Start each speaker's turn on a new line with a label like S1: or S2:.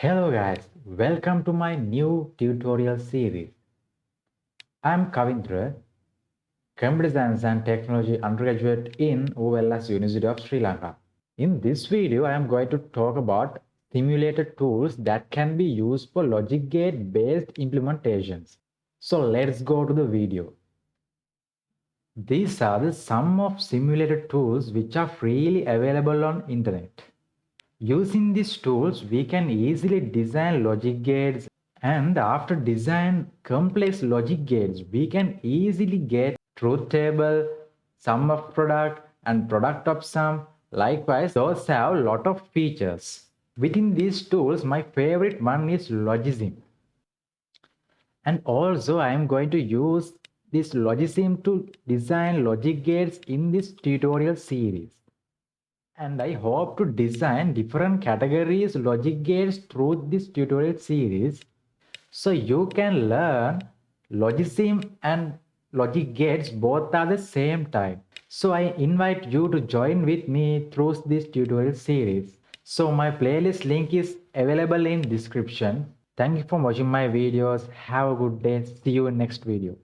S1: Hello guys, welcome to my new tutorial series. I'm Kavindra, Computer Science and Technology undergraduate in OLS University of Sri Lanka. In this video, I am going to talk about simulated tools that can be used for logic gate based implementations. So let's go to the video. These are the some of simulated tools which are freely available on internet. Using these tools, we can easily design logic gates, and after design complex logic gates, we can easily get truth table, sum of product, and product of sum. Likewise, those have a lot of features. Within these tools, my favorite one is Logisim. And also, I am going to use this Logisim to design logic gates in this tutorial series. And I hope to design different categories logic gates through this tutorial series so you can learn Logisim and logic gates both at the same time. So I invite you to join with me through this tutorial series. So my playlist link is available in description. Thank you for watching my videos. Have a good day. See you in next video.